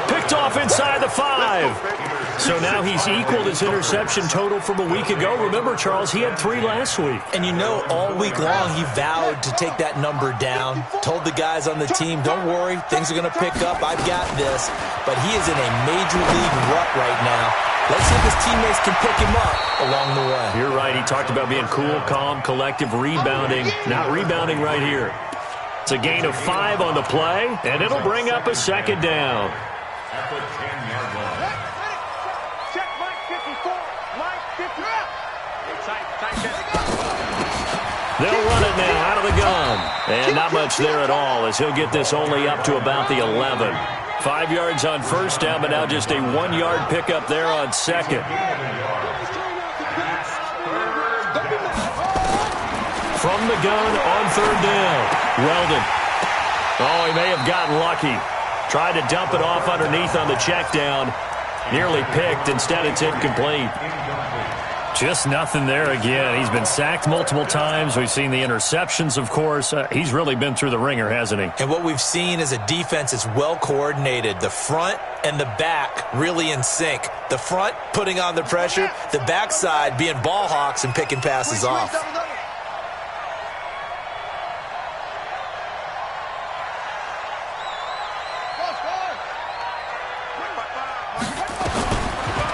Picked off inside the 5. So now he's equaled his interception total from a week ago. Remember, Charles, he had 3 last week. And you know, all week long he vowed to take that number down. Told the guys on the team, don't worry, things are going to pick up. I've got this. But he is in a major league rut right now. Let's see if his teammates can pick him up along the way. You're right. He talked about being cool, calm, collective, rebounding. Not rebounding right here. It's a gain of 5 on the play, and it'll bring up a 2nd down. At the 10-yard line. Check Mike 54. Mike 50. They'll run it now out of the gun. And not much there at all, as he'll get this only up to about the 11. 5 yards on first down, but now just a 1-yard pickup there on second. From the gun on third down. Weldon. Oh, he may have gotten lucky. Tried to dump it off underneath on the check down. Nearly picked. Instead, it's incomplete. Just nothing there again. He's been sacked multiple times. We've seen the interceptions, of course. He's really been through the ringer, hasn't he? And what we've seen is a defense that's well coordinated. The front and the back really in sync. The front putting on the pressure. The backside being ball hawks and picking passes off.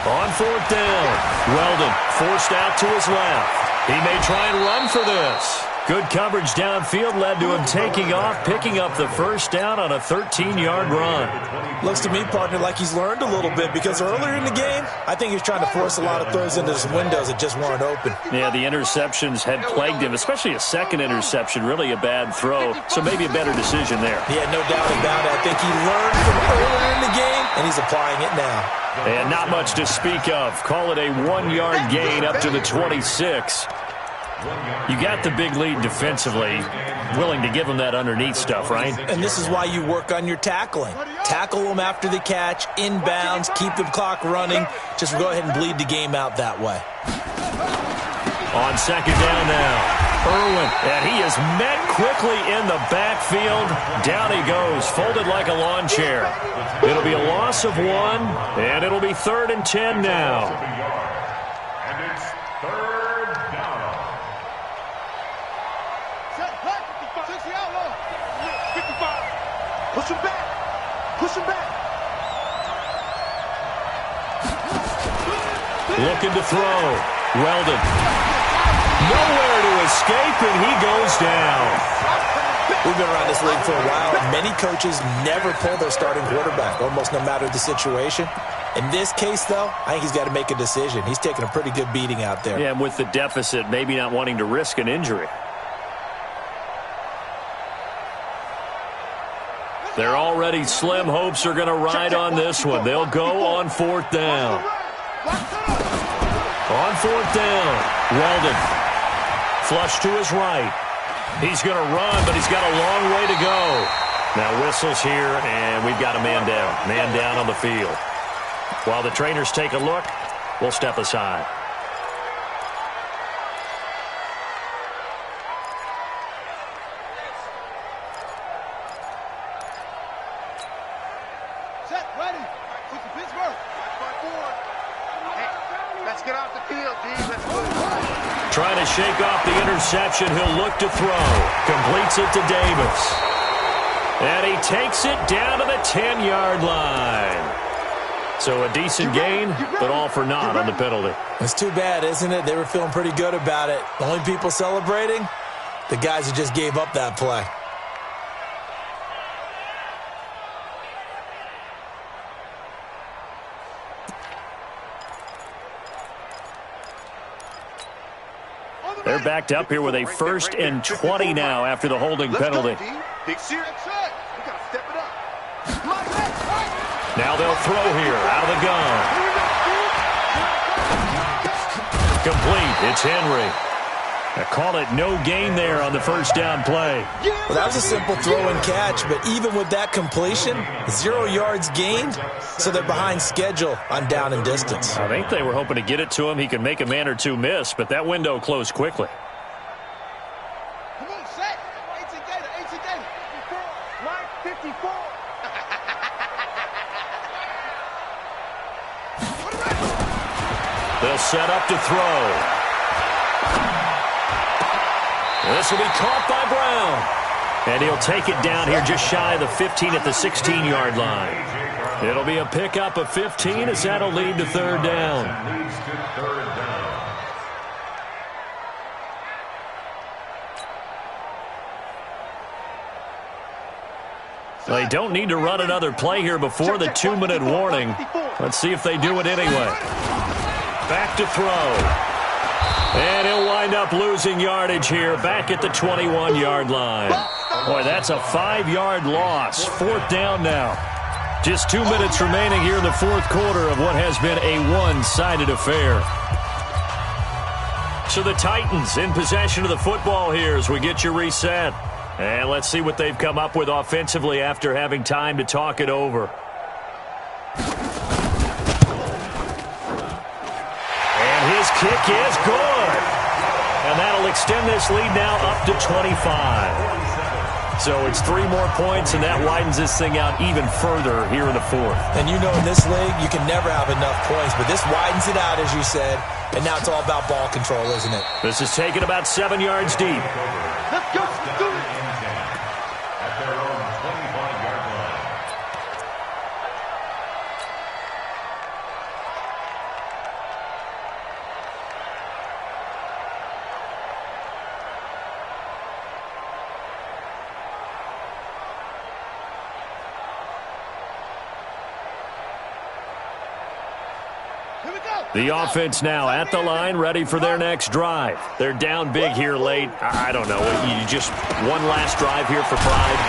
On fourth down, Weldon forced out to his left. He may try and run for this. Good coverage downfield led to him taking off, picking up the first down on a 13-yard run. Looks to me, partner, like he's learned a little bit, because earlier in the game, I think he's trying to force a lot of throws into some windows that just weren't open. Yeah, the interceptions had plagued him, especially a second interception, really a bad throw, so maybe a better decision there. Yeah, no doubt about it. I think he learned from earlier in the game, and he's applying it now. And not much to speak of. Call it a 1-yard gain up to the 26. You got the big lead defensively, willing to give them that underneath stuff, right? And this is why you work on your tackling. Tackle them after the catch, inbounds, keep the clock running. Just go ahead and bleed the game out that way. On second down now, Irwin, and he is met quickly in the backfield. Down he goes, folded like a lawn chair. It'll be a loss of 1, and it'll be 3rd and 10 now. And it's 3rd down. Takes the outlaw. 55. Push him back. Push him back. Looking to throw. Weldon. Nowhere to escape, and he goes down. We've been around this league for a while, and many coaches never pull their starting quarterback, almost no matter the situation. In this case, though, I think he's got to make a decision. He's taking a pretty good beating out there. Yeah, and with the deficit, maybe not wanting to risk an injury. They're already slim hopes are going to ride on this one. They'll go on fourth down. On fourth down, Weldon. Flush to his right. He's going to run, but he's got a long way to go. Now whistles here, and we've got a man down. Man down on the field. While the trainers take a look, we'll step aside. Set, ready. Push the Pittsburgh. Hey, let's get off the field, D. Let's move. Trying to shake off the interception. He'll look to throw. Completes it to Davis. And he takes it down to the 10-yard line. So a decent gain, but all for naught on the penalty. It's too bad, isn't it? They were feeling pretty good about it. The only people celebrating, the guys who just gave up that play. They're backed up here with a 1st and 20 now after the holding penalty. Now they'll throw here out of the gun. Complete. It's Henry. I call it no gain there on the first down play. Well, that was a simple throw and catch, but even with that completion, 0 yards gained, so they're behind schedule on down and distance. I think they were hoping to get it to him. He could make a man or two miss, but that window closed quickly. Come on, set. 18 Gator. 54. Line 54. They'll set up to throw. This will be caught by Brown. And he'll take it down here just shy of the 15 at the 16-yard line. It'll be a pickup of 15 as that'll lead to 3rd down. They don't need to run another play here before the 2-minute warning. Let's see if they do it anyway. Back to throw. And he'll wind up losing yardage here back at the 21-yard line. Boy, that's a 5-yard loss. 4th down now. Just 2 minutes remaining here in the 4th quarter of what has been a one-sided affair. So the Titans in possession of the football here as we get you reset. And let's see what they've come up with offensively after having time to talk it over. And his kick is good. And that'll extend this lead now up to 25. So it's 3 more points, and that widens this thing out even further here in the 4th. And you know in this league, you can never have enough points, but this widens it out, as you said, and now it's all about ball control, isn't it? This is taken about 7 yards deep. Let's go. Do it. At their own 25-yard line. Here we go. The offense now at the line, ready for their next drive. They're down big here late. I don't know. You just one last drive here for pride.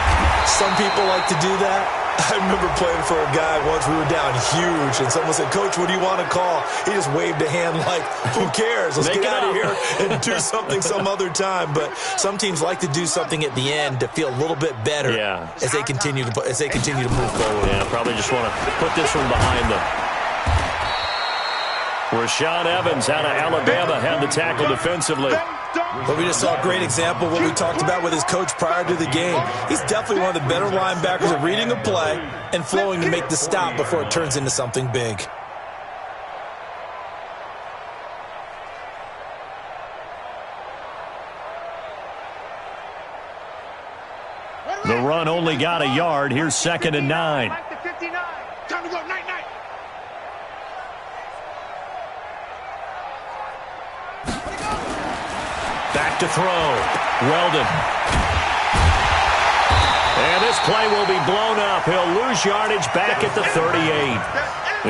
Some people like to do that. I remember playing for a guy once. We were down huge, and someone said, "Coach, what do you want to call?" He just waved a hand like, "Who cares? Let's get out of here and do something some other time." But some teams like to do something at the end to feel a little bit better as they continue to move forward. Yeah, probably just want to put this one behind them. Rashaan Evans out of Alabama had the tackle defensively. But we just saw a great example of what we talked about with his coach prior to the game. He's definitely one of the better linebackers at reading a play and flowing to make the stop before it turns into something big. The run only got a yard. Here's 2nd and 9. Mike to 59. Time to go. Night. Back to throw. Weldon. And this play will be blown up. He'll lose yardage back at the 38.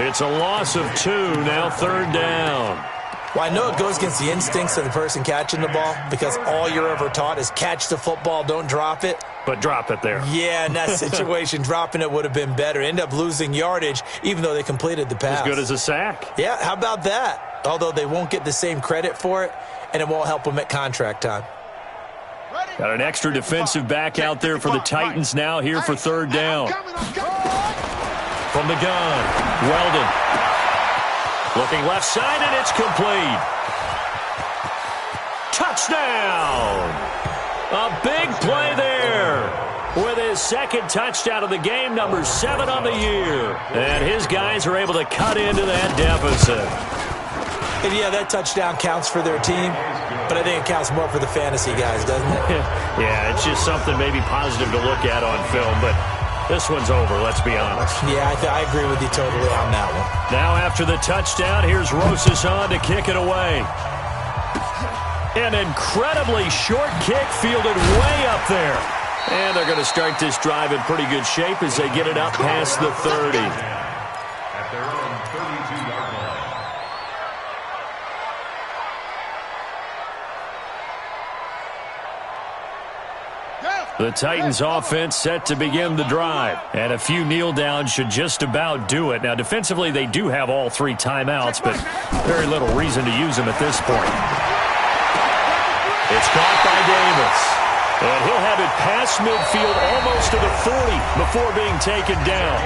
It's a loss of 2. Now 3rd down. Well, I know it goes against the instincts of the person catching the ball because all you're ever taught is catch the football, don't drop it. But drop it there. Yeah, in that situation, dropping it would have been better. End up losing yardage, even though they completed the pass. As good as a sack. Yeah, how about that? Although they won't get the same credit for it, and it won't help them at contract time. Got an extra defensive back out there for the Titans now here for 3rd down. From the gun, Weldon. Looking left side, and it's complete. Touchdown! A big play there with his 2nd touchdown of the game, number 7 on the year. And his guys are able to cut into that deficit. And yeah, that touchdown counts for their team, but I think it counts more for the fantasy guys, doesn't it? Yeah, it's just something maybe positive to look at on film, but this one's over, let's be honest. Yeah, I agree with you totally on that one. Now after the touchdown, here's Rosas on to kick it away. An incredibly short kick fielded way up there. And they're going to start this drive in pretty good shape as they get it up past the 30. At their own 32-yard line. The Titans offense set to begin the drive. And a few kneel downs should just about do it. Now defensively they do have all 3 timeouts, but very little reason to use them at this point. It's caught by Davis. And he'll have it past midfield almost to the 40 before being taken down.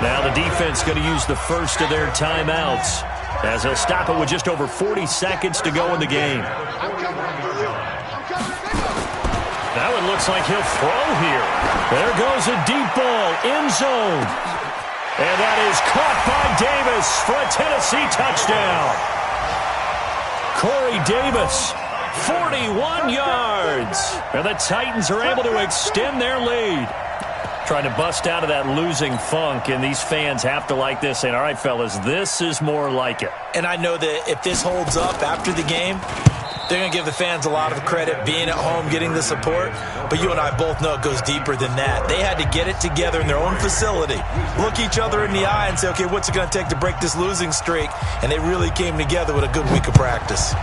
Now the defense going to use the first of their timeouts as they'll stop it with just over 40 seconds to go in the game. That one looks like he'll throw here. There goes a deep ball, end zone. And that is caught by Davis for a Tennessee touchdown. Corey Davis, 41 yards. And the Titans are able to extend their lead. Trying to bust out of that losing funk, and these fans have to like this, saying, all right, fellas, this is more like it. And I know that if this holds up after the game, they're going to give the fans a lot of credit being at home, getting the support. But you and I both know it goes deeper than that. They had to get it together in their own facility, look each other in the eye and say, okay, what's it going to take to break this losing streak? And they really came together with a good week of practice.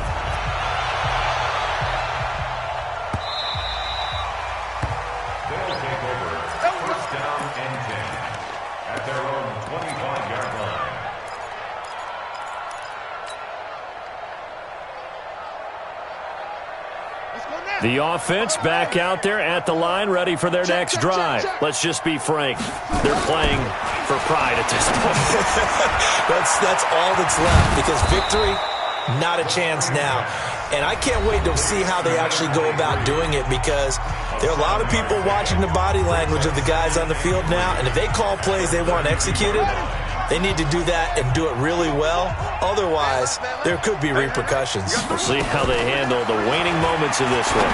their own 25-yard line. The offense back out there at the line, ready for their next drive. Let's just be frank. They're playing for pride at this point. that's all that's left, because victory, not a chance now. And I can't wait to see how they actually go about doing it, because there are a lot of people watching the body language of the guys on the field now, and if they call plays they want executed, they need to do that and do it really well. Otherwise, there could be repercussions. We'll see how they handle the waning moments of this one.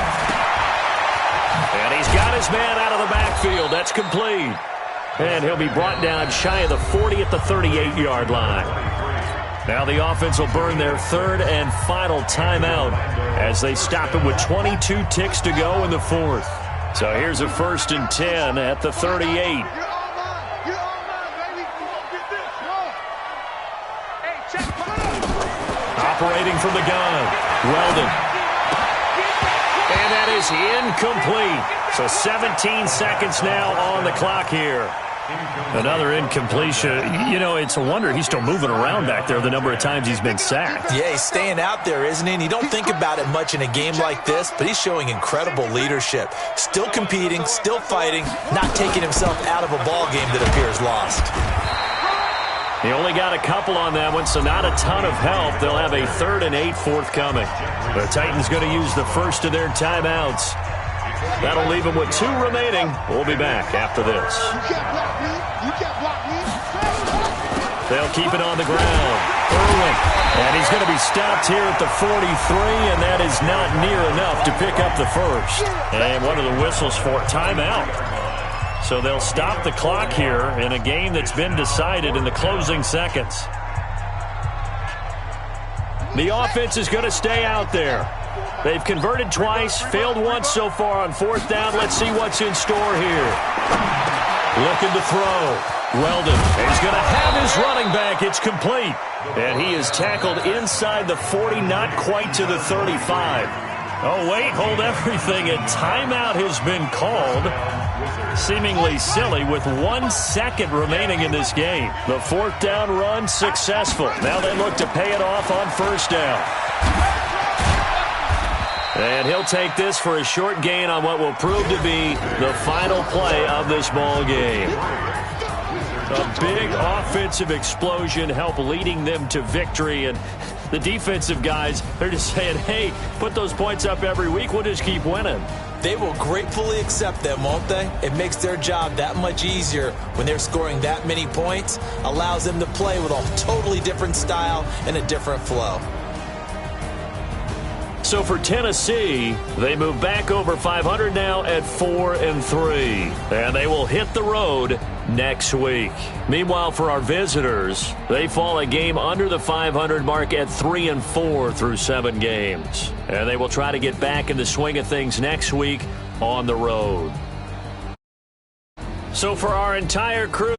And he's got his man out of the backfield. That's complete. And he'll be brought down shy of the 40 at the 38-yard line. Now the offense will burn their third and final timeout as they stop it with 22 ticks to go in the fourth. So here's a 1st and 10 at the 38. Operating from the gun, Weldon. And that is incomplete. So 17 seconds now on the clock here. Another incompletion. You know, it's a wonder he's still moving around back there the number of times he's been sacked. Yeah, he's staying out there, isn't he? And you don't think about it much in a game like this, but he's showing incredible leadership. Still competing, still fighting, not taking himself out of a ball game that appears lost. He only got a couple on that one, so not a ton of help. They'll have a 3rd and 8 forthcoming. The Titans going to use the first of their timeouts. That'll leave them with 2 remaining. We'll be back after this. They'll keep it on the ground. Irwin. And he's going to be stopped here at the 43, and that is not near enough to pick up the first. And one of the whistles for timeout. So they'll stop the clock here in a game that's been decided in the closing seconds. The offense is going to stay out there. They've converted twice, failed once so far on 4th down. Let's see what's in store here. Looking to throw. Weldon. He's going to have his running back. It's complete. And he is tackled inside the 40, not quite to the 35. Oh, wait, hold everything. A timeout has been called. Seemingly silly with 1 second remaining in this game. The 4th down run successful. Now they look to pay it off on 1st down. And he'll take this for a short gain on what will prove to be the final play of this ball game. A big offensive explosion helped leading them to victory, and the defensive guys, they're just saying, hey, put those points up every week, we'll just keep winning. They will gratefully accept them, won't they? It makes their job that much easier when they're scoring that many points, allows them to play with a totally different style and a different flow. So for Tennessee, they move back over 500 now at 4-3. And they will hit the road next week. Meanwhile, for our visitors, they fall a game under the 500 mark at 3-4 through 7 games. And they will try to get back in the swing of things next week on the road. So for our entire crew,